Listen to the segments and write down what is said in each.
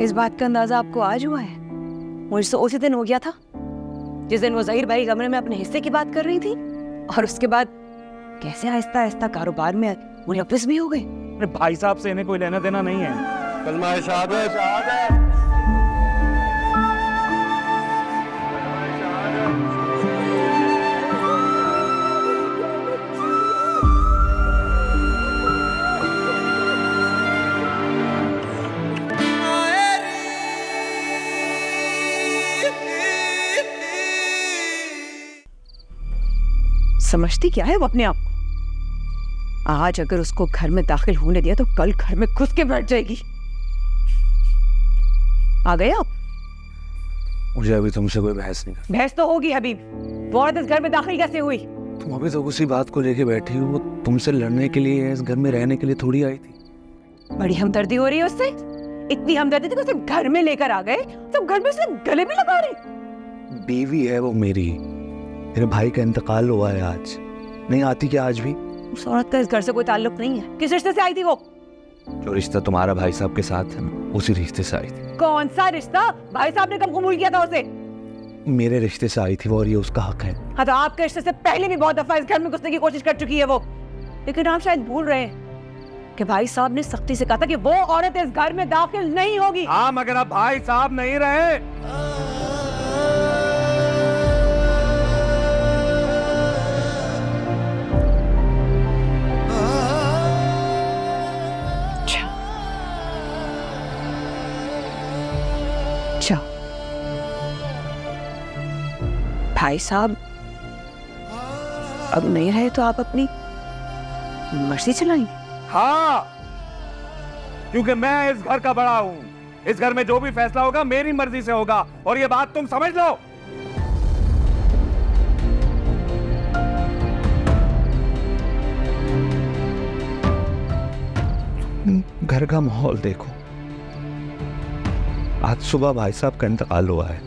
इस बात का अंदाजा आपको आज हुआ है? मुझे तो उसी दिन हो गया था जिस दिन वो ज़हीर भाई कमरे में अपने हिस्से की बात कर रही थी, और उसके बाद कैसे आहिस्ता आहिस्ता कारोबार में मुलव्विस भी हो गए। अरे भाई साहब से इन्हें कोई लेना देना नहीं है। कलमा शहादत। समझती क्या है वो अपने आप को? आज अगर उसको घर में दाखिल होने दिया तो कल घर में घुस के बैठ जाएगी। आ गए आप? मुझे अभी तुमसे कोई बहस नहीं करनी। बहस तो होगी हबीब। वो औरत इस घर में दाखिल कैसे हुई? तुम अभी तो उसी बात को लेके बैठी हो। वो तुमसे लड़ने के लिए, इस घर में रहने के लिए थोड़ी आई थी। बड़ी हमदर्दी हो रही है उससे। इतनी हमदर्दी थी कि उसे घर में लेकर आ गए तो घर में उसे गले में लगा रहे। बीवी है वो मेरी। मेरे भाई का इंतकाल हुआ है आज। नहीं आती क्या आज भी? उस औरत का इस घर से कोई ताल्लुक नहीं है। किस रिश्ते से आई थी वो? जो रिश्ता तुम्हारा भाई साहब के साथ है ना, उसी रिश्ते से आई थी। कौन सा रिश्ता? भाई साहब ने कब कबूल किया था उसे? मेरे रिश्ते से आई थी वो, और ये उसका हक है। हाँ तो आपके रिश्ते से पहले भी बहुत दफा इस घर में घुसने की कोशिश कर चुकी है वो। लेकिन आप शायद भूल रहे हैं कि भाई साहब ने सख्ती से कहा था कि वो औरत इस घर में दाखिल नहीं होगी। हाँ, मगर अब भाई साहब नहीं रहे। अच्छा, भाई साहब अब नहीं रहे तो आप अपनी मर्जी चलाएंगे? हाँ, क्योंकि मैं इस घर का बड़ा हूं। इस घर में जो भी फैसला होगा मेरी मर्जी से होगा, और ये बात तुम समझ लो। घर का माहौल देखो। आज सुबह भाई साहब का इंतकाल हुआ है।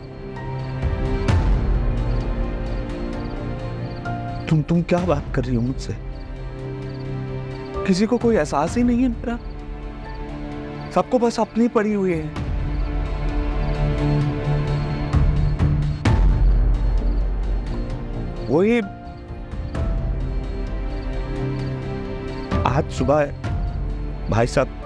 तुम क्या बात कर रही हो मुझसे? किसी को कोई एहसास ही नहीं है मेरा। सबको बस अपनी पड़ी हुई है। वही आज सुबह भाई साहब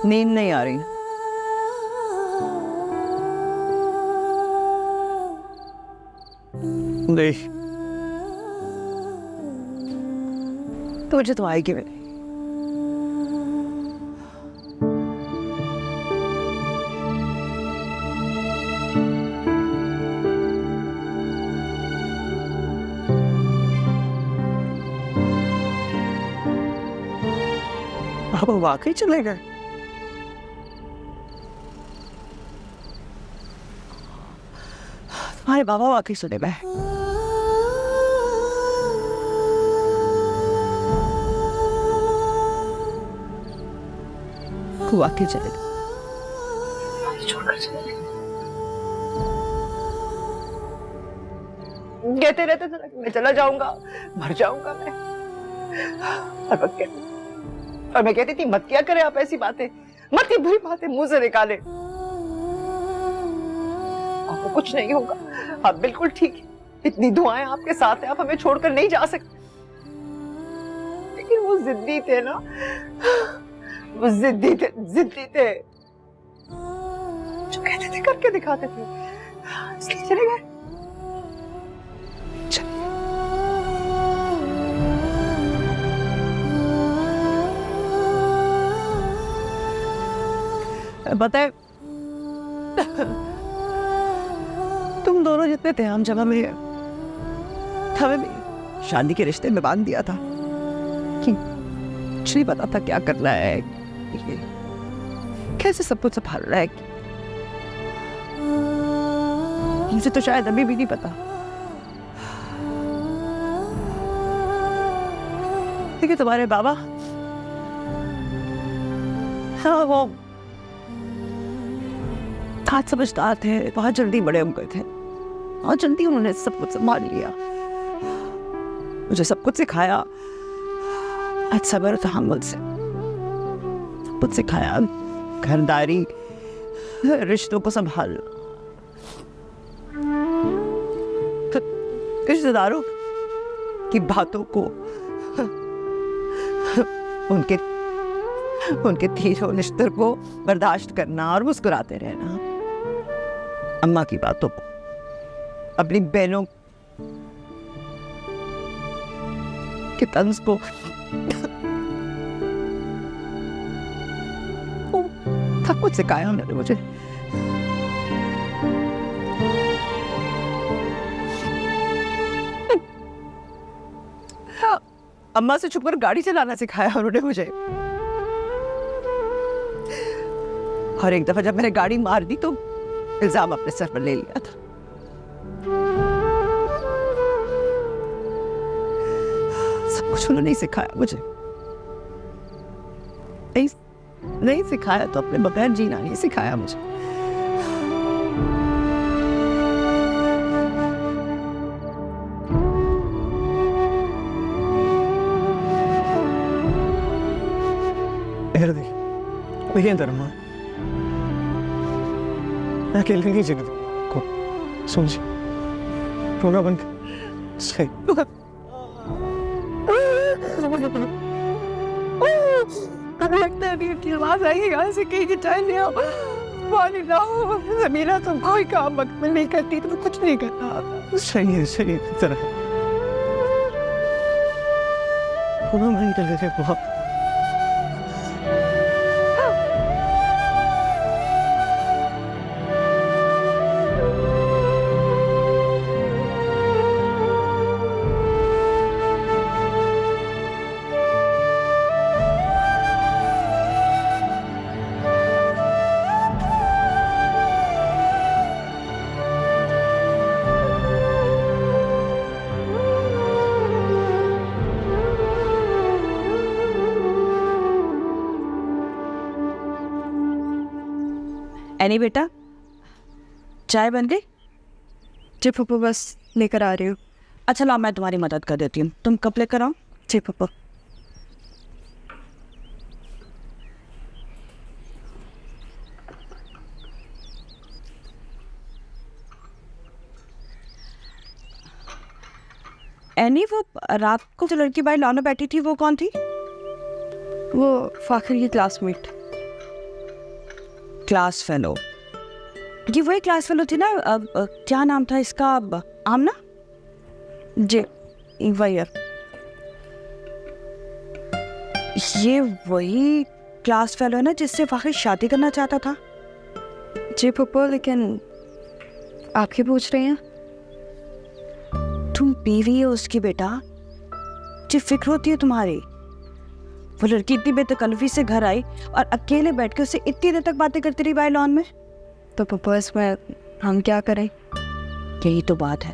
नींद नहीं आ रही? नहीं, तो मुझे तो आएगी भी नहीं। आप वाकई चले गए? तुम्हारे बाबा वाकई सुने गए? वाकई चले गए? छोड़कर चले गए? कहते रहते थे मैं चला जाऊंगा, मर जाऊंगा मैं। और मैं कहती थी मत क्या करे आप ऐसी बातें, मत ये बुरी बातें मुंह से निकाले। आपको कुछ नहीं होगा, आप बिल्कुल ठीक है। इतनी दुआएं आपके साथ हैं, आप हमें छोड़कर नहीं जा सकते। लेकिन वो जिद्दी थे ना, वो जिद्दी थे। जो कहते थे करके दिखाते थे, इसलिए चले गए। बताए तुम दोनों जितने थे हम जगह में हमें भी शादी के रिश्ते में बांध दिया था कि कुछ नहीं पता था क्या करना है, ये कैसे सब कुछ संभालना है। मुझे तो शायद अभी भी नहीं पता। देखिए तुम्हारे बाबा, हाँ वो बहुत समझदार थे, बहुत जल्दी बड़े हो गए थे, बहुत जल्दी उन्होंने सब कुछ संभाल लिया, मुझे सब कुछ सिखाया। आज सब्र और तहम्मुल से सब कुछ सिखाया, घरदारी, रिश्तों को संभालना, रिश्तेदारों की बातों को, उनके तीरों निश्तर को बर्दाश्त करना और मुस्कुराते रहना, अम्मा की बातों को, अपनी बहनों के तंज को, सब कुछ सिखाया उन्होंने मुझे। अम्मा से छुपकर गाड़ी चलाना सिखाया उन्होंने मुझे। और एक दफा जब मैंने गाड़ी मार दी तो इल्जाम अपने सर पर ले लिया था। सब कुछ उन्होंने सिखाया मुझे। नहीं सिखाया तो अपने बगैर जीना नहीं सिखाया मुझे। मेरी अंदर माँ मैं अकेले नहीं जीने को समझी, रोना बंद सही। लगता है की आवाज आएगी यहाँ से कहीं चाय ले आओ, पानी लाओ। ज़मीरा तुम कोई काम वक्त में नहीं करती, तुम्हें कुछ नहीं करना आता। सही है तरह रोना नहीं कर रहे बहुत। एनी बेटा, चाय बन गई? जी पप्पा, बस लेकर आ रही हूँ। अच्छा ला, मैं तुम्हारी मदद कर देती हूँ, तुम कप लेकर आओ। जी पप्पा। एनी, वो रात को जो लड़की बाहर लॉन में बैठी थी वो कौन थी? वो फाखिर की क्लासमेट। Class fellow? ये वही क्लास फेलो थी ना, क्या नाम था इसका? आमना? जी वही है। ये वही क्लास फेलो है ना जिससे फाखिर शादी करना चाहता था? जी पप्पा, लेकिन आप क्या पूछ रही हैं? तुम बीवी हो उसकी बेटा, जी फिक्र होती है तुम्हारी। वो लड़की इतनी बेतकल्लुफी से घर आई और अकेले बैठ के उससे इतनी देर तक बातें करती रही बाहर लॉन में। तो पप्पा इसमें हम क्या करें? यही तो बात है,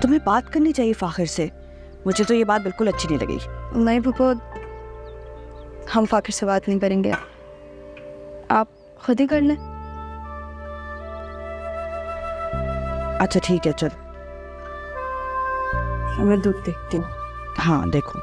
तुम्हें बात करनी चाहिए फाखिर से। मुझे तो ये बात बिल्कुल अच्छी नहीं लगी। नहीं पप्पा, हम फाखिर से बात नहीं करेंगे, आप खुद ही कर लें। अच्छा ठीक है, चल मैं दूध देखती हूँ। हाँ देखो।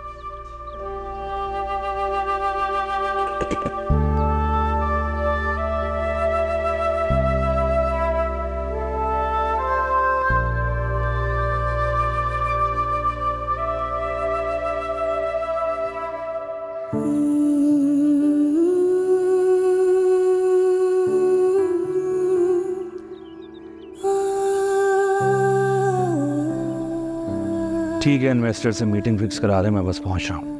ठीक है, इन्वेस्टर से मीटिंग फिक्स करा दे, मैं बस पहुंच रहा हूँ।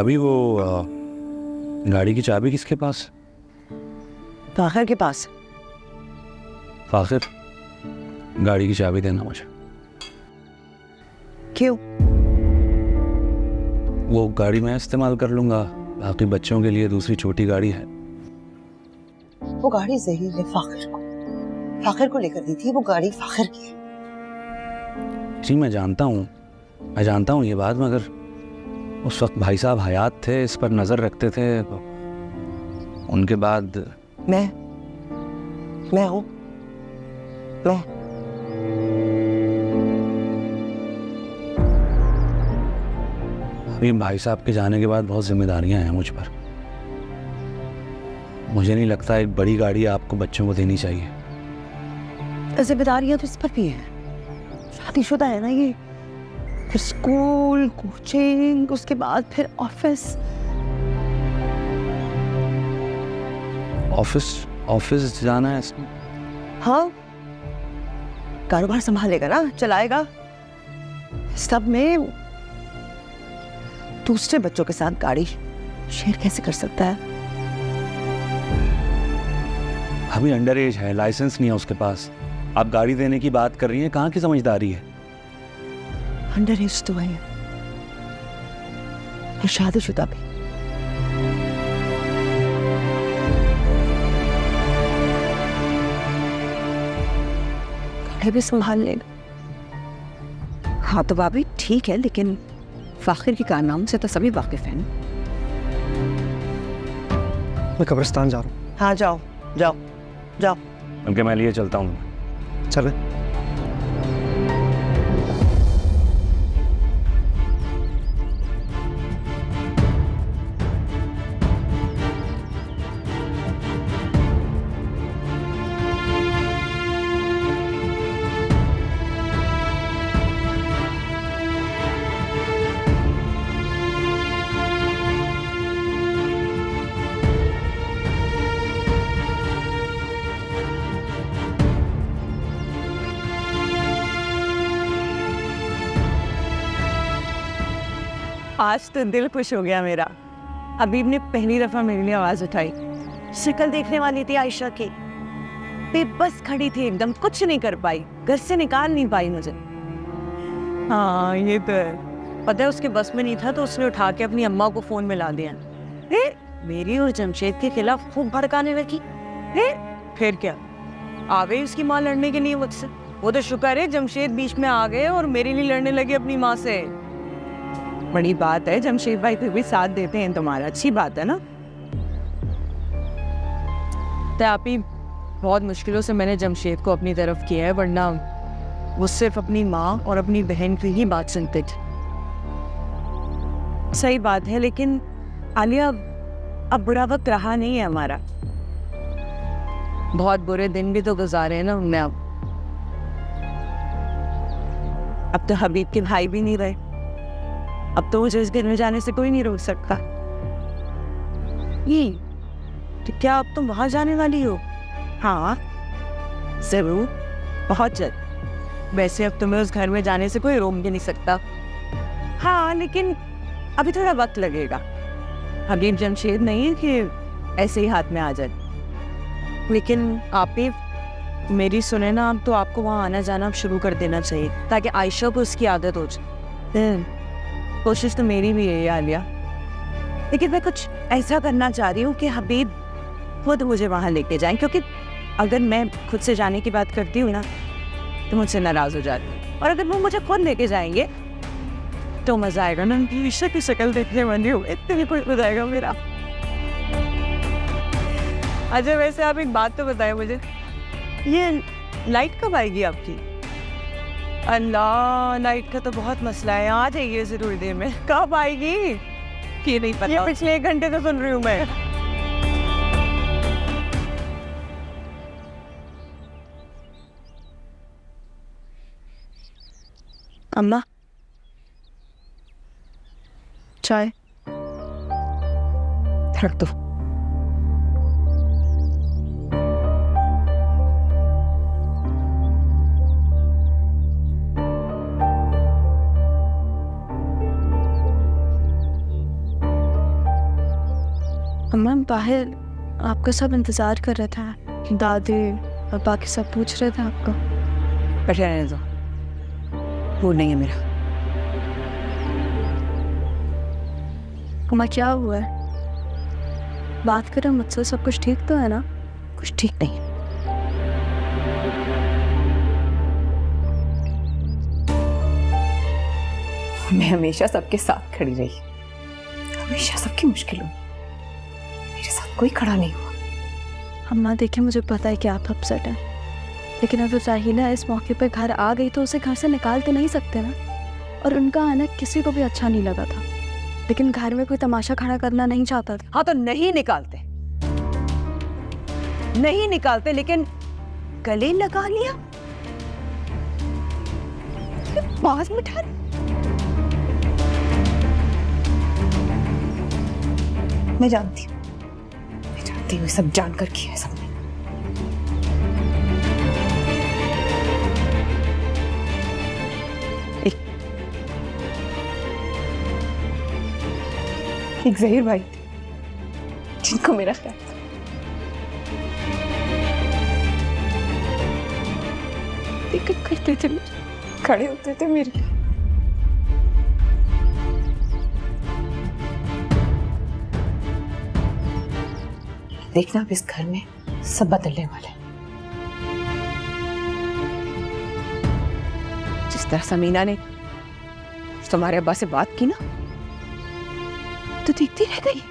भाभी वो गाड़ी की चाबी किसके पास? फाखिर के पास। फाखिर, गाड़ी की चाबी देना मुझे। क्यों? वो गाड़ी मैं इस्तेमाल कर लूंगा, बाकी बच्चों के लिए दूसरी छोटी गाड़ी है। वो गाड़ी जहीर ने फाखिर को लेकर दी थी। वो गाड़ी फाखिर की है। जी मैं जानता हूँ ये बात, मगर उस वक्त भाई साहब हयात थे, इस पर नजर रखते थे। उनके बाद मैं हूँ। मैं अभी भाई साहब के जाने के बाद बहुत जिम्मेदारियां हैं मुझ पर। मुझे नहीं लगता एक बड़ी गाड़ी आपको बच्चों को देनी चाहिए। जिम्मेदारियां तो इस पर भी हैं। शादीशुदा है ना ये, फिर स्कूल, कोचिंग, उसके बाद फिर ऑफिस। ऑफिस जाना है इसमें? हाँ, कारोबार संभालेगा ना, चलाएगा। सब में दूसरे बच्चों के साथ गाड़ी शेयर कैसे कर सकता है? अभी अंडर एज है, लाइसेंस नहीं है उसके पास। आप गाड़ी देने की बात कर रही हैं, कहाँ की समझदारी है? अंडर एज तो है और शादीशुदा भी। गाड़ी भी संभाल लेगा। हाँ तो भाभी ठीक है, लेकिन फाखिर की कारनाम से तो सभी वाकिफ हैं। मैं कब्रिस्तान जा रहा हूँ। हाँ जाओ जाओ जाओ। बल्कि मैं लिए चलता हूँ। चले। आज तो दिल खुश हो गया मेरा। हबीब ने पहली दफा मेरे लिए आवाज उठाई। शक्ल देखने वाली थी आयशा की, बेबस खड़ी थी एकदम, कुछ नहीं कर पाई, घर से निकाल नहीं पाई मुझे। हाँ ये तो है। पता है उसके बस में नहीं था तो उसने उठा के अपनी अम्मा को फोन मिला दिया। मेरी और जमशेद के खिलाफ खूब भड़काने लगी। फिर क्या, आ गई उसकी माँ लड़ने के लिए मुझसे। वो तो शुक्र है जमशेद बीच में आ गए और मेरे लिए लड़ने लगे अपनी माँ से। बड़ी बात है, जमशेद भाई फिर भी साथ देते हैं तुम्हारा, अच्छी बात है ना। तो आप ही बहुत मुश्किलों से मैंने जमशेद को अपनी तरफ किया है, वरना वो सिर्फ अपनी माँ और अपनी बहन की ही बात सुनते थे। सही बात है, लेकिन आलिया अब बुरा वक्त रहा नहीं है हमारा। बहुत बुरे दिन भी तो गुजारे हैं ना हमने। अब तो हबीब के भाई भी नहीं रहे। अब तो मुझे इस घर में जाने से कोई नहीं रोक सकता। ये तो क्या अब तुम वहां जाने वाली हो? हाँ जरूर, बहुत जल्द। वैसे अब तुम्हें उस घर में जाने से कोई रोक भी नहीं सकता। हाँ लेकिन अभी थोड़ा वक्त लगेगा। हबीब जमशेद नहीं है कि ऐसे ही हाथ में आ जाए। लेकिन आप ही मेरी सुने ना, अब तो आपको वहाँ आना जाना अब शुरू कर देना चाहिए ताकि आयशा को उसकी आदत हो जाए। कोशिश तो मेरी भी है आलिया, लेकिन मैं कुछ ऐसा करना चाह रही हूँ कि हबीब खुद मुझे वहाँ लेके जाएं, क्योंकि अगर मैं खुद से जाने की बात करती हूँ ना तो मुझसे नाराज हो जाती है, और अगर वो मुझे खुद लेके जाएंगे तो मजा आएगा ना। उनकी ईशा की शक्ल देखने वाली हूँ, इतनी खुश हो जाएगा मेरा। अच्छा वैसे आप एक बात तो बताएं मुझे, ये लाइट कब आएगी आपकी? अल्लाह, लाइट का तो बहुत मसला है। आ जाइए जरूर देर में। कब आएगी ये नहीं पता। ये पिछले 1 घंटे से सुन रही हूँ मैं। अम्मा चाय रख दो। हम बाहर आपका सब इंतज़ार कर रहे थे, दादी और बाकी सब पूछ रहे थे आपको। बैठे रहने दो, मूड नहीं है मेरा। अम्मा क्या हुआ है? बात करें मुझसे, सब कुछ ठीक तो है ना? कुछ ठीक नहीं है। मैं हमेशा सबके साथ खड़ी रही, हमेशा सबकी मुश्किलों में मेरे साथ कोई खड़ा नहीं हुआ। अम्मा देखिए, मुझे पता है कि आप अपसेट हैं, लेकिन अगर राहीला इस मौके पर घर आ गई तो उसे घर से निकाल तो नहीं सकते ना। और उनका आना किसी को भी अच्छा नहीं लगा था, लेकिन घर में कोई तमाशा खड़ा करना नहीं चाहता था। हाँ तो नहीं निकालते, नहीं निकालते, लेकिन गले लगा लिया, पास बिठा दिया। मैं जानती हूँ सब जानकर किया है सबने। एक जहीर भाई जिनको मेरा ख्याल था। दिक्कत करते थे, खड़े होते थे मेरे लिए। देखना अब इस घर में सब बदलने वाला है। जिस तरह समीना ने तुम्हारे अब्बा से बात की ना, तो देखती रह गई।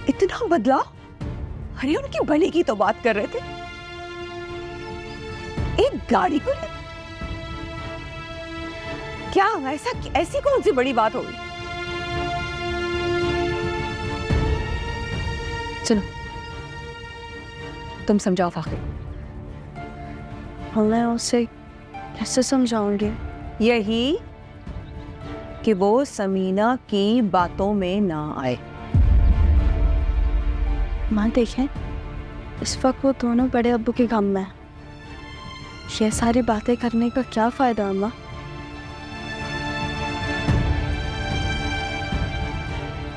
इतना बदलाव? अरे उनकी भले की तो बात कर रहे थे, एक गाड़ी को क्या ऐसी कौन सी बड़ी बात हो गई? चलो तुम समझाओ फाखिर। मैं उसे कैसे समझाऊंगी? यही कि वो समीना की बातों में ना आए। माँ देखें, इस वक्त वो दोनों बड़े अब्बू के गम में हैं। ये सारी बातें करने का क्या फायदा अम्मा?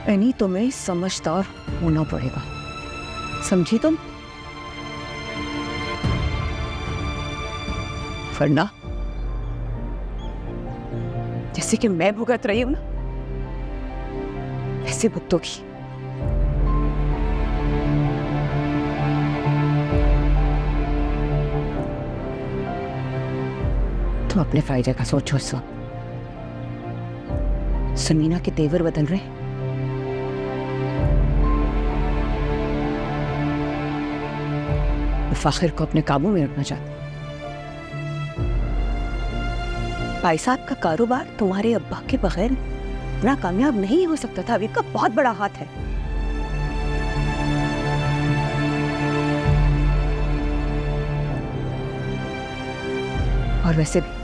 यानी तुम्हें समझदार होना पड़ेगा, समझी तुम? वरना जैसे कि मैं भुगत रही हूं ना, वैसे भुगतोगी। तुम अपने फायदे का सोचो। समीना के तेवर बदल रहे, फाखिर को अपने काबू में रखना चाहते। भाई साहब का कारोबार तुम्हारे अब्बा के बगैर इतना कामयाब नहीं हो सकता था। अभी का बहुत बड़ा हाथ है। और वैसे भी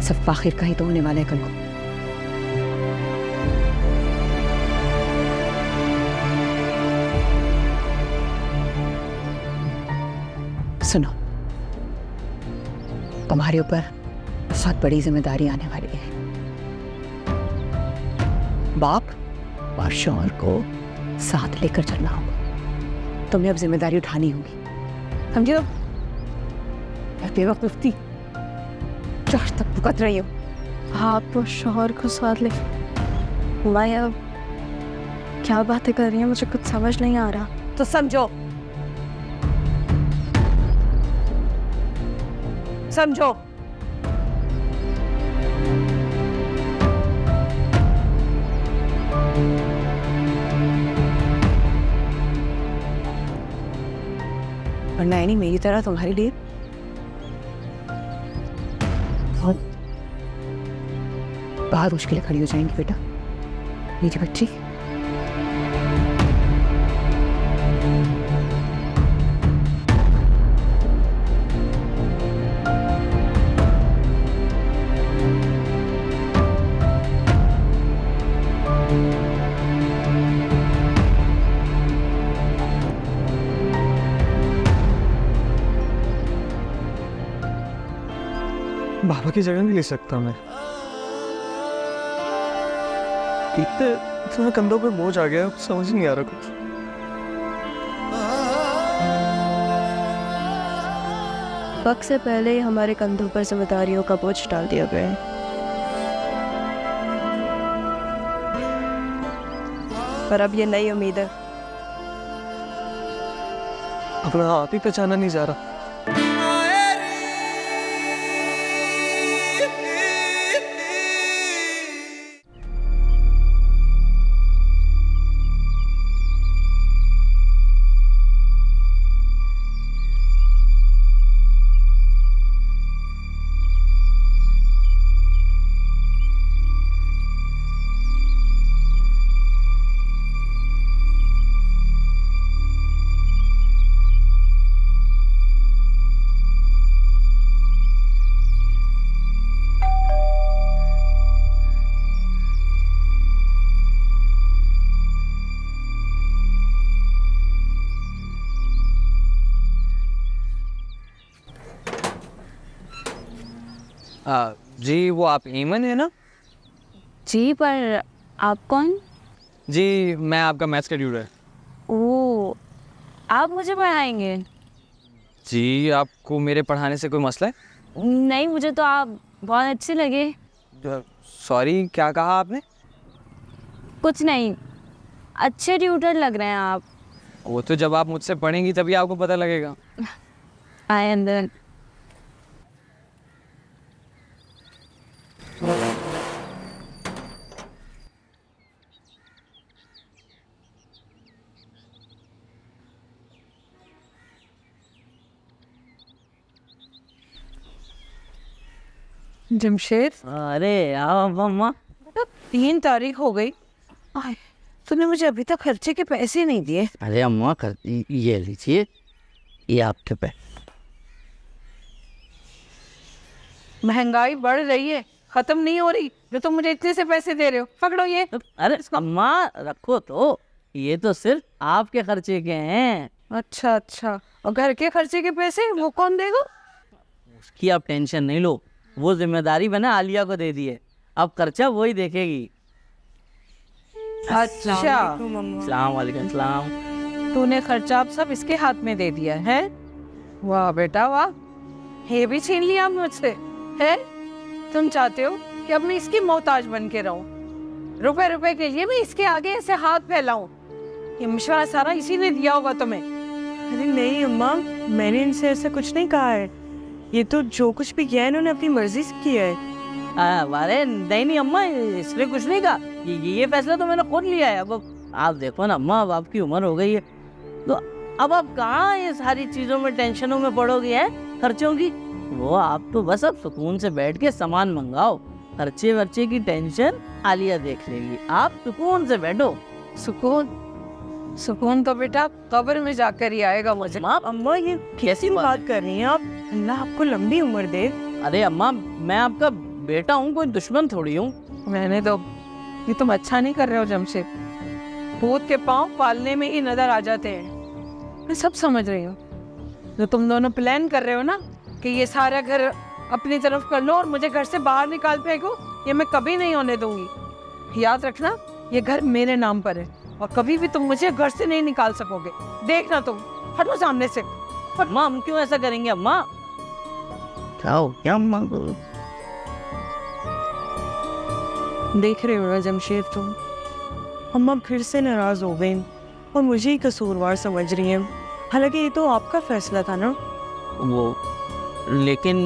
सब फाखिर का ही तो होने वाला है कल को। सुनो, तुम्हारे ऊपर बहुत बड़ी जिम्मेदारी आने वाली है। बाप और शौहर को साथ लेकर चलना होगा। तुम्हें अब जिम्मेदारी उठानी होगी, समझो? बेवक्त मुफ्ती चार तक भुगत रही हो। आप और शौहर को साथ ले, मैं अब क्या बातें कर रही हैं, मुझे कुछ समझ नहीं आ रहा। तो समझो, समझो। वरना नहीं मेरी तरह तुम्हारे लिए बहुत मुश्किलें खड़ी हो जाएंगी बेटा, मेरी बच्ची। बाबा की जगह नहीं ले सकता मैं। तुम्हें कंधों पे बोझ आ गया, समझ नहीं आ रहा कुछ। वक्त से पहले ही हमारे कंधों पर जिम्मेदारियों का बोझ डाल दिया गया है। पर अब ये नई उम्मीद है। अपना हाथ ही पहचाना नहीं जा रहा। जी वो आप ईमन है ना? जी, पर आप कौन? जी मैं आपका मैथ्स का ट्यूटर। ओ, आप मुझे पढ़ाएंगे? जी आपको मेरे पढ़ाने से कोई मसला है? नहीं, मुझे तो आप बहुत अच्छे लगे। सॉरी, क्या कहा आपने? कुछ नहीं, अच्छे ट्यूटर लग रहे हैं आप। वो तो जब आप मुझसे पढ़ेंगी तभी आपको पता लगेगा। आए अंदर। जमशेद, अरे आओ मम्मा। 3 तारीख हो गई, आय, तूने मुझे अभी तक खर्चे के पैसे नहीं दिए। अरे अम्मा ये लीजिए, ये आपके पे। महंगाई बढ़ रही है, खत्म नहीं हो रही, जो तुम मुझे इतने से पैसे दे रहे हो। पकड़ो ये। अरे अम्मा रखो तो, ये तो सिर्फ आपके खर्चे के हैं। अच्छा अच्छा, और घर के खर्चे के पैसे वो कौन देगा? उसकी आप टेंशन नहीं लो, वो जिम्मेदारी मैंने आलिया को दे दी है, अब खर्चा वो ही देखेगी। अच्छा, सलाम वालेकुम सलाम। तूने खर्चा अब सब इसके हाथ में दे दिया है? वाह बेटा वाह, ये भी छीन लिया मुझसे है? तुम चाहते हो कि अब मैं इसकी मोहताज बन के रहूं, रुपए रुपए के लिए मैं इसके आगे ऐसे हाथ फैलाऊं? ये मशवरा सारा इसी ने दिया होगा तुम्हें। अरे नहीं अम्मा, मैंने इनसे ऐसा कुछ नहीं कहा है। ये तो जो कुछ भी किया है इन्होंने अपनी मर्जी से किया है। अरे नहीं अम्मा, इसने कुछ नहीं कहा, ये फैसला तो मैंने खुद लिया है। अब आप देखो ना अम्मा, अब आपकी उम्र हो गई है, तो अब आप कहाँ ये सारी चीज़ों में टेंशनों में पड़ोगे हैं खर्चों की। वो आप तो बस अब सुकून से बैठ के सामान मंगाओ, खर्चे वर्चे की टेंशन आलिया देख लेगी, आप सुकून से बैठो। सुकून सुकून तो बेटा कब्र में जाकर ही आएगा मुझे। अम्मा ये कैसी बात कर रही हैं आप? अल्लाह आपको लंबी उम्र दे। अरे अम्मा, मैं आपका बेटा हूँ, कोई दुश्मन थोड़ी हूँ। मैंने तो, ये तुम अच्छा नहीं कर रहे हो जमशेद, भूत के पांव पालने में ही नजर आ जाते हैं। मैं सब समझ रही हूँ, जो तुम दोनों प्लान कर रहे हो ना कि ये सारा घर अपनी तरफ कर लो और मुझे घर से बाहर निकाल फेंको, ये मैं कभी नहीं होने दूंगी। याद रखना, ये घर मेरे नाम पर है और कभी भी तुम मुझे घर से नहीं निकाल सकोगे। देखना तुम, हटो सामने से। अम्मा हम क्यों ऐसा करेंगे अम्मा? क्या हो क्या अम्मा को? देख रहे हो ना जमशेद, तुम अम्मा फिर से नाराज हो गई और मुझे ही कसूरवार समझ रही हैं। हालांकि ये तो आपका फैसला था ना। वो लेकिन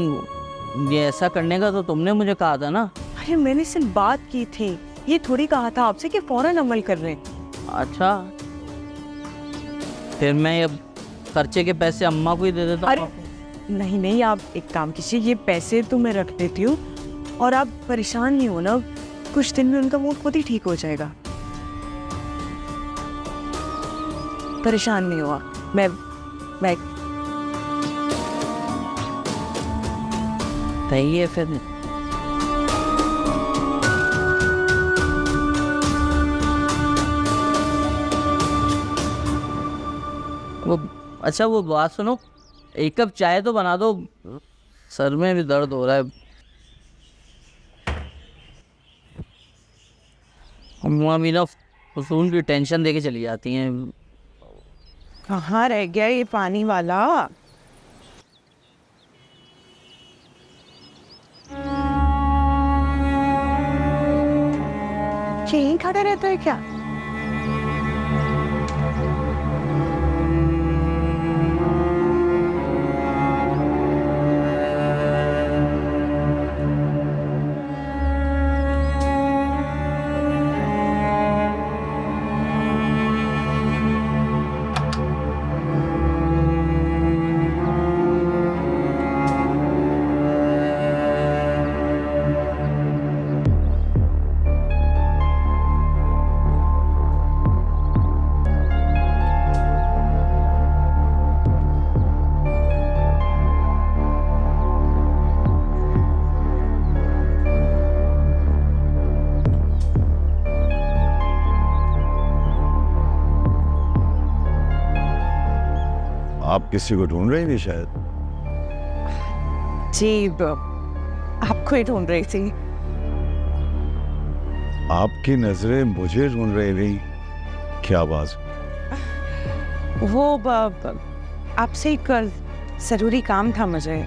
ये ऐसा करने का तो तुमने मुझे कहा था ना। अरे मैंने सिर्फ बात की थी, ये थोड़ी कहा था आपसे कि फौरन अमल कर रहे हैं। अच्छा, फिर मैं अब खर्चे के पैसे अम्मा को ही दे देता हूँ। नहीं नहीं, आप एक काम कीजिए, ये पैसे तो मैं रख देती हूँ और आप परेशान नहीं हो ना, कुछ दिन में उनका मूड खुद ही ठीक हो जाएगा। परेशान नहीं हुआ, मैं सही है फिर। वो अच्छा, वो बात सुनो, एक कप चाय तो बना दो, सर में भी दर्द हो रहा है। अम्मा भी ना फजूल की टेंशन देके चली जाती हैं। कहाँ रह गया ये पानी वाला? यहीं खड़ा रहता है क्या? आप किसी को ढूंढ रही थी शायद? जी आपको ही ढूंढ रही थी। आपकी नजरें मुझे ढूंढ रही थी, क्या बात? वो आपसे एक जरूरी काम था मुझे।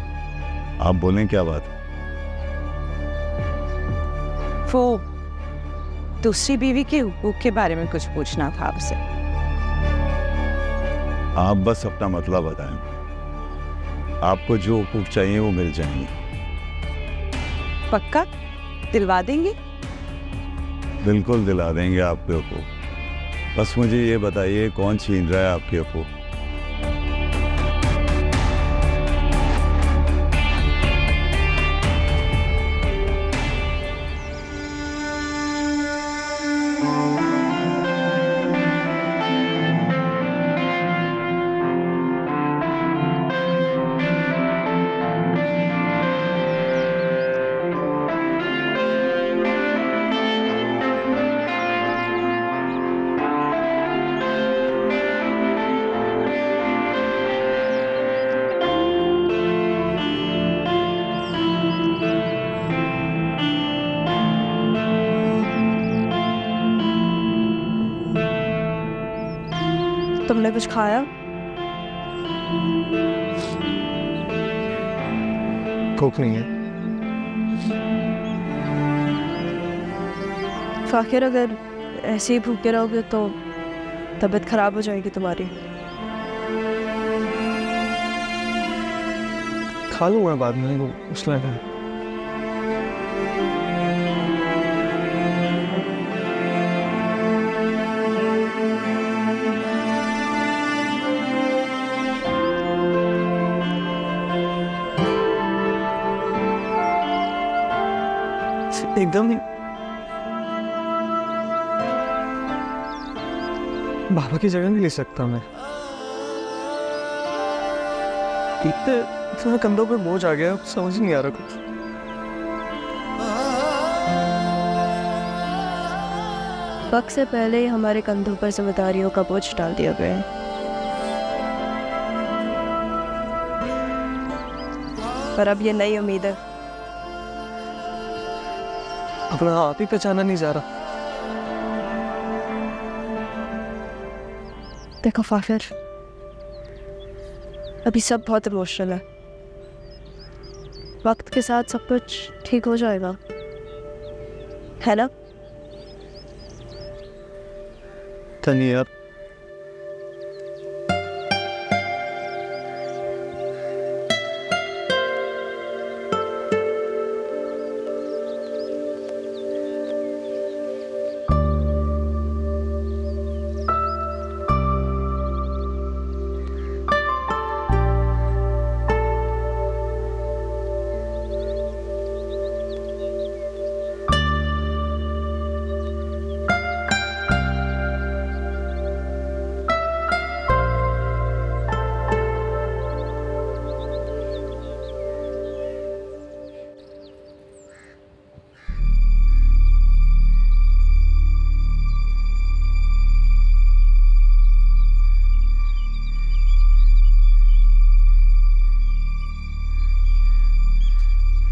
आप बोलें, क्या बात? वो दूसरी बीवी के हुकूक के बारे में कुछ पूछना था आपसे। आप बस अपना मतलब बताएं, आपको जो हुकूक चाहिए वो मिल जाएंगे। पक्का दिलवा देंगे? बिल्कुल दिला देंगे आपके हुकूक। बस मुझे ये बताइए, कौन छीन रहा है आपके हुकूक? तुमने कुछ खाया? भूख नहीं है। फाकिर, अगर ऐसे ही भूखे रहोगे तो तबीयत खराब हो जाएगी तुम्हारी। खा लूंगा बाद में, वो मसला है। एकदम नहीं। बाबा की जगह नहीं ले सकता मैं। इतना कंधों पे बोझ आ गया, समझ नहीं आ रहा कुछ। वक्त से पहले ही हमारे कंधों पर जिम्मेदारियों का बोझ डाल दिया गया है। पर अब ये नई उम्मीद है। अपना आप ही पहचाना नहीं जा रहा। देखो फाकिर, अभी सब बहुत इमोशनल है। वक्त के साथ सब कुछ ठीक हो जाएगा, है ना? तनी यार,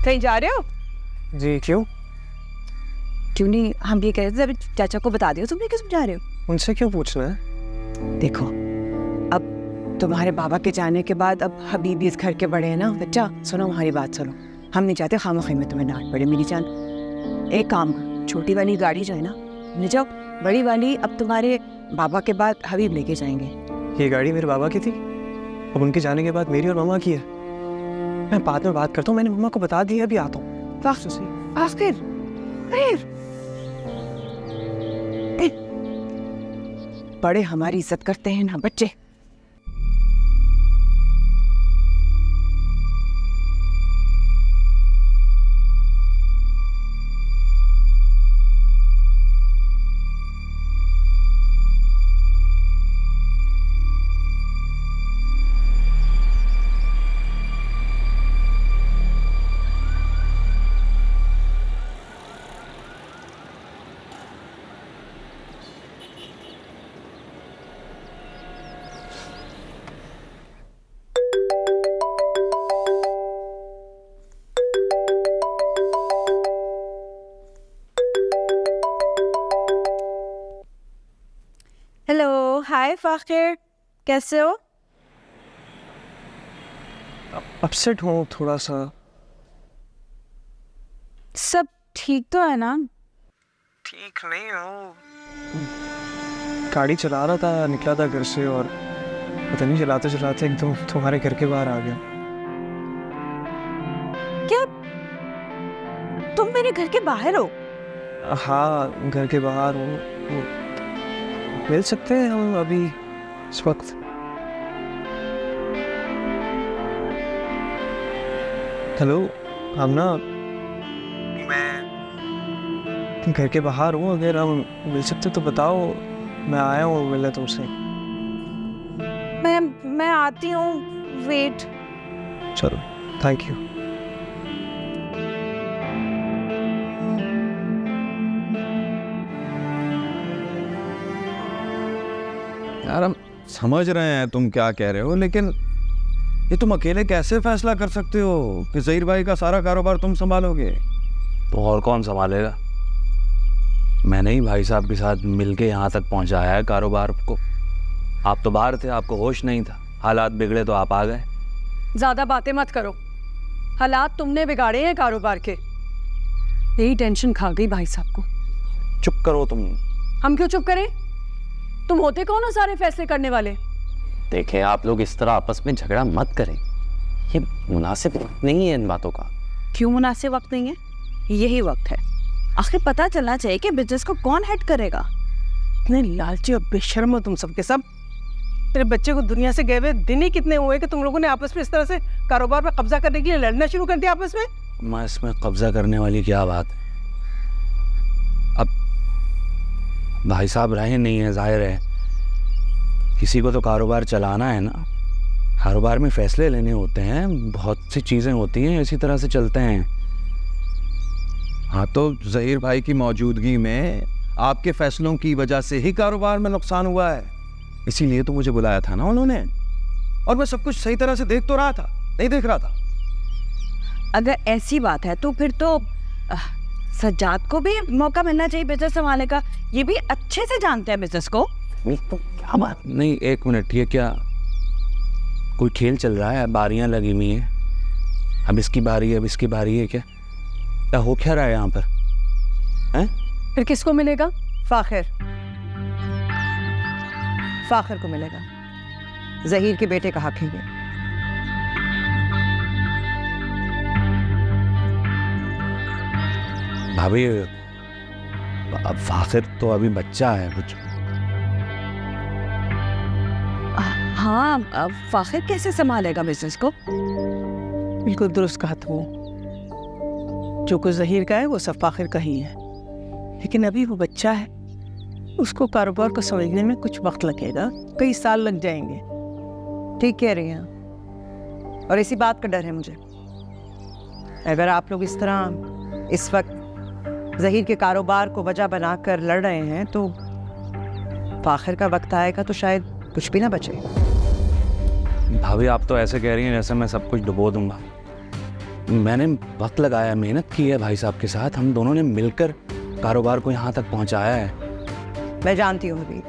कहीं जा रहे हो? जी क्यों? क्यों नहीं, हम ये कह रहे थे अभी चाचा को बता दियो, तुम ये क्यों समझा रहे हो? उनसे क्यों पूछना है? देखो, अब तुम्हारे बाबा के जाने के बाद अब हबीब भी इस घर के बड़े हैं ना। बच्चा सुनो, हमारी बात सुनो, हम नहीं चाहते खामोखी में तुम्हें डांट पड़े मेरी जान। एक काम करो, छोटी वाली गाड़ी जो है ना ले जाओ, बड़ी वाली अब तुम्हारे बाबा के बाद हबीब लेके जाएंगे। ये गाड़ी मेरे बाबा की थी, अब उनके जाने के बाद मेरी और मामा की है। मैं बाद में बात करता हूँ, मैंने मम्मा को बता दिया, अभी आता हूँ। आखिर बड़े हमारी इज्जत करते हैं ना बच्चे। हेलो, हाय फाखिर, कैसे हो? अपसेट हूँ थोड़ा सा। सब ठीक तो है ना? ठीक नहीं हूँ, गाड़ी चला रहा था, निकला था घर से और पता नहीं चलाते चलाते एकदम तुम्हारे घर के बाहर आ गया। क्या तुम मेरे घर के बाहर हो? हाँ, घर के बाहर हूँ। मिल सकते हैं हम अभी इस वक्त? हेलो, हम ना, मैं घर के बाहर हूँ, अगर हम मिल सकते तो बताओ, मैं आया हूँ मिलने तुमसे। मैं आती हूँ, वेट। चलो, थैंक यू। यार हम समझ रहे हैं तुम क्या कह रहे हो, लेकिन ये तुम अकेले कैसे फैसला कर सकते हो कि ज़हीर भाई का सारा कारोबार तुम संभालोगे? तो और कौन संभालेगा? मैंने ही भाई साहब के साथ मिलके यहाँ तक पहुँचाया है कारोबार को। आप तो बाहर थे, आपको होश नहीं था, हालात बिगड़े तो आप आ गए। ज्यादा बातें मत करो, हालात तुमने बिगाड़े हैं कारोबार के। यही टेंशन खा गई भाई साहब को। चुप करो तुम। हम क्यों चुप करें? तुम होते कौन हो सारे फैसले करने वाले? देखें, आप लोग इस तरह आपस में झगड़ा मत करें, ये मुनासिब वक्त नहीं है इन बातों का। क्यों मुनासिब वक्त नहीं है? यही वक्त है। आखिर पता चलना चाहिए कि बिजनेस को कौन हेड करेगा। इतने लालची और बेशर्म हो तुम सब के सब। तेरे बच्चे को दुनिया से गए हुए दिन ही कितने हुए कि तुम लोगों ने आपस में इस तरह से कारोबार पर कब्जा करने के लिए लड़ना शुरू कर दिया आपस में? मैं इसमें कब्जा करने वाली क्या बात है? अब भाई साहब रहे नहीं है, जाहिर है किसी को तो कारोबार चलाना है ना। कारोबार में फैसले लेने होते हैं, बहुत सी चीज़ें होती हैं, इसी तरह से चलते हैं। हाँ, तो ज़हीर भाई की मौजूदगी में आपके फैसलों की वजह से ही कारोबार में नुकसान हुआ है, इसीलिए तो मुझे बुलाया था ना उन्होंने। और मैं सब कुछ सही तरह से देख तो रहा था, नहीं देख रहा था? अगर ऐसी बात है तो फिर तो सज्जाद को भी मौका मिलना चाहिए बिजनेस संभालने का। ये भी अच्छे से जानते हैं बिजनेस को। तो क्या बात? नहीं, एक मिनट, ये क्या कोई खेल चल रहा है? बारियां लगी हुई हैं, अब इसकी बारी है, अब इसकी बारी है, क्या हो क्या रहा है यहाँ पर? हैं? फिर किसको मिलेगा? फाखिर को मिलेगा। ज़हीर के बेटे का हक है ये। भाभी, अब फाखिर तो अभी बच्चा है कुछ। हाँ, अब फाखिर कैसे संभालेगा बिजनेस को? बिल्कुल दुरुस्त कहा तुम। जो कुछ ज़हीर का है वो सब फाखिर का ही है, लेकिन अभी वो बच्चा है, उसको कारोबार को समझने में कुछ वक्त लगेगा, कई साल लग जाएंगे। ठीक कह रही हैं, और इसी बात का डर है मुझे। अगर आप लोग इस तरह इस वक्त ज़हीर के कारोबार को वजह बनाकर लड़ रहे हैं तो फाखिर का वक्त आएगा तो शायद कुछ भी ना बचे। भाभी, आप तो ऐसे कह रही हैं जैसे मैं सब कुछ डुबो दूंगा। मैंने वक्त लगाया, मेहनत की है भाई साहब के साथ, हम दोनों ने मिलकर कारोबार को यहाँ तक पहुँचाया है। मैं जानती हूँ हबीब,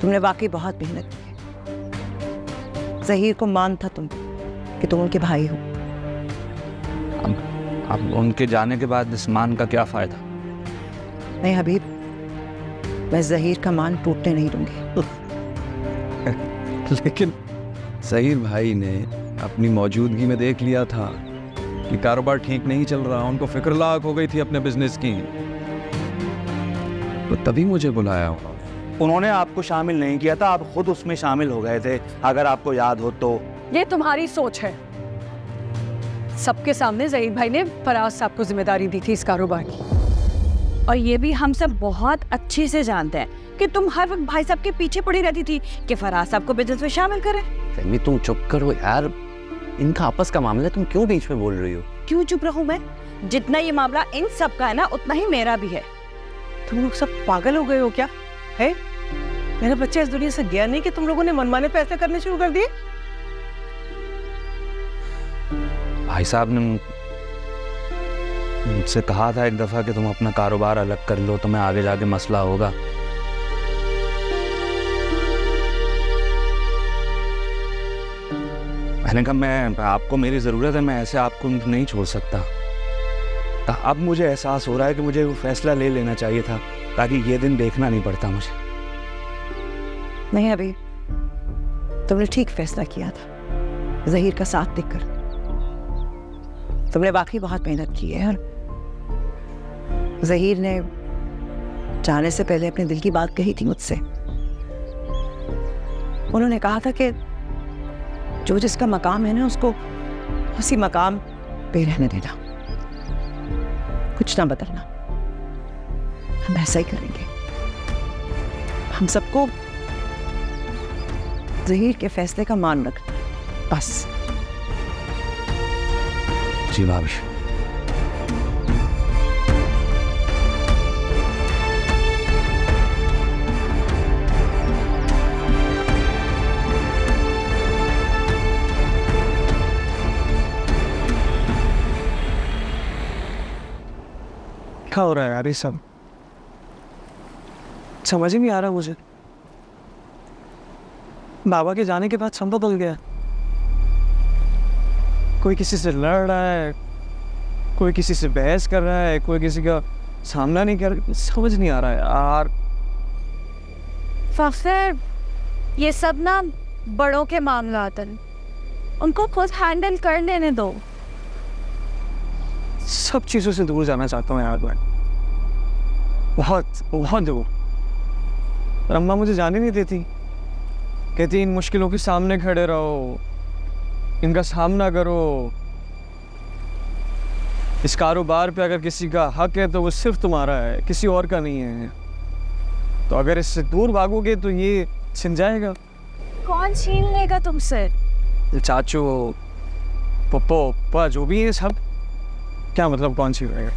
तुमने वाकई बहुत मेहनत की है। जहीर को मान था तुम कि तुम उनके भाई हो। अब उनके जाने के बाद इस मान का क्या फ़ायदा? नहीं हबीब, मैं जहीर का मान टूटने नहीं दूंगी। लेकिन ज़हीर भाई ने अपनी मौजूदगी में देख लिया था कि कारोबार ठीक नहीं चल रहा, उनको फिक्र लाक हो गई थी अपने बिजनेस की, तो तभी मुझे बुलाया होगा। उन्होंने आपको शामिल नहीं किया था, आप खुद उसमें शामिल हो गए थे, अगर आपको याद हो तो। ये तुम्हारी सोच है। सबके सामने ज़हीर भाई ने फराज साहब को जिम्मेदारी दी थी इस कारोबार की, और ये भी हम सब बहुत अच्छे से जानते हैं कि तुम हर वक्त भाई साहब के पीछे पड़ी रहती थी कि फराज साहब को बिजनेस में शामिल करें। फहमी तुम चुप करो यार, इनका आपस का मामला है, तुम क्यों बीच में बोल रही हो? क्यों चुप रहूं मैं? जितना ये मामला इन सब का है ना, उतना ही मेरा भी है। तुम लोग सब पागल हो गए हो क्या? है मेरा बच्चा इस दुनिया से गया नहीं कि तुम लोगों ने मनमाने फैसले करने शुरू कर दिए? भाई साहब ने मुझसे कहा था एक दफ़ा कि तुम अपना कारोबार अलग कर लो, तुम्हें आगे जाके मसला होगा। मैंने कहा मैं आपको मेरी ज़रूरत है, मैं ऐसे आपको नहीं छोड़ सकता। अब मुझे एहसास हो रहा है कि मुझे वो फैसला ले लेना चाहिए था, ताकि ये दिन देखना नहीं पड़ता मुझे। नहीं अभी तुमने ठीक फैसला किया था ज़हीर का साथ देकर। तुमने वाकई बहुत मेहनत की है, और ज़हीर ने जाने से पहले अपने दिल की बात कही थी मुझसे। उन्होंने कहा था कि जो जिसका मकाम है ना, उसको उसी मकाम पे रहने देना, कुछ ना बदलना। हम ऐसा ही करेंगे। हम सबको ज़हीर के फैसले का मान रखना, बस। जी भाभी। क्या हो रहा है यार ये सब? समझ ही नहीं आ रहा मुझे। बाबा के जाने के बाद सब बदल गया। कोई किसी से लड़ रहा है, कोई किसी से बहस कर रहा है, कोई किसी का सामना नहीं कर, समझ नहीं आ रहा है यार। फखर, ये सब ना बड़ों के मामलात हैं, उनको खुद हैंडल कर लेने दो। सब चीज़ों से दूर जाना चाहता हूँ यार मैं, बहुत बहुत दूर। और अम्मा मुझे जाने नहीं देती, कहती इन मुश्किलों के सामने खड़े रहो, इनका सामना करो। इस कारोबार पे अगर किसी का हक है तो वो सिर्फ तुम्हारा है, किसी और का नहीं है। तो अगर इससे दूर भागोगे तो ये छिन जाएगा। कौन छीन लेगा तुमसे? चाचू, पप्पो, पप्पा, जो भी है सब। क्या मतलब कौन सी रहेगा?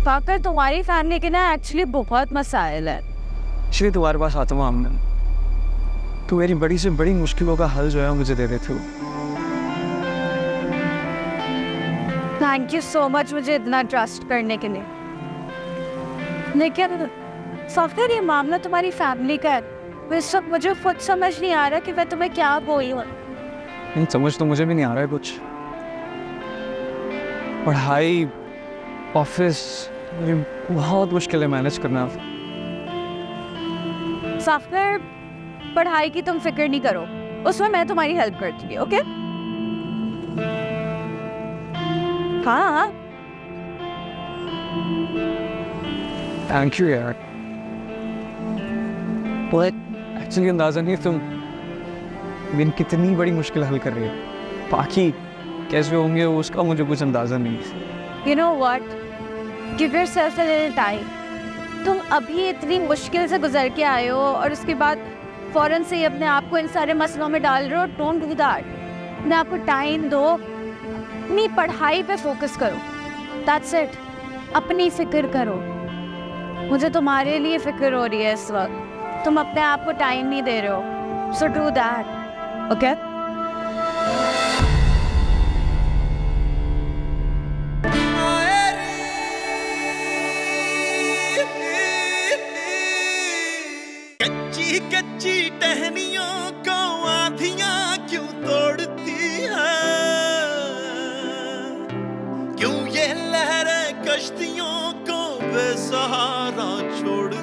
फखर, तुम्हारी फैमिली के ना एक्चुअली बहुत मसाइल है। इसलिए तुम्हारे पास आता हूँ आमना। तो मेरी बड़ी से बड़ी मुश्किलों का हल जो है मुझे दे देते हो। थैंक यू सो मच मुझे इतना ट्रस्ट करने के लिए। लेकिन फखर, ये मामला तुम्हारी फैमिली का है। इस वक्त मुझे खुद समझ नहीं आ रहा कि मैं तुम्हें क्या बोलूं। नहीं समझ तो मुझे भी नहीं आ रहा है कुछ। पढ़ाई, ऑफिस, बहुत मुश्किल है मैनेज करना। फखर, पढ़ाई की तुम फिक्र नहीं करो, उसमें मैं तुम्हारी हेल्प करती हूँ, ओके? हाँ। थैंक यू यार। एक्चुअली अंदाजा नहीं तुम बिन कितनी बड़ी मुश्किल हल कर रही हो। बाकी कैसे होंगे उसका मुझे कुछ अंदाजा नहीं। You know what? Give yourself a little time. तुम अभी इतनी मुश्किल से गुजर के आए हो और उसके बाद फौरन से ही अपने आप को इन सारे मसलों में डाल रहे हो। Don't do that. अपने आपको टाइम दो, अपनी पढ़ाई पे फोकस करो। That's it. अपनी फिक्र करो। मुझे तुम्हारे लिए फिक्र हो रही है इस वक्त। तुम अपने आप को टाइम नहीं दे रहे हो। So do that. Okay? की कच्ची टहनियों को आंधियां क्यों तोड़ती है, क्यों ये लहरें कश्तियों को बेसहारा छोड़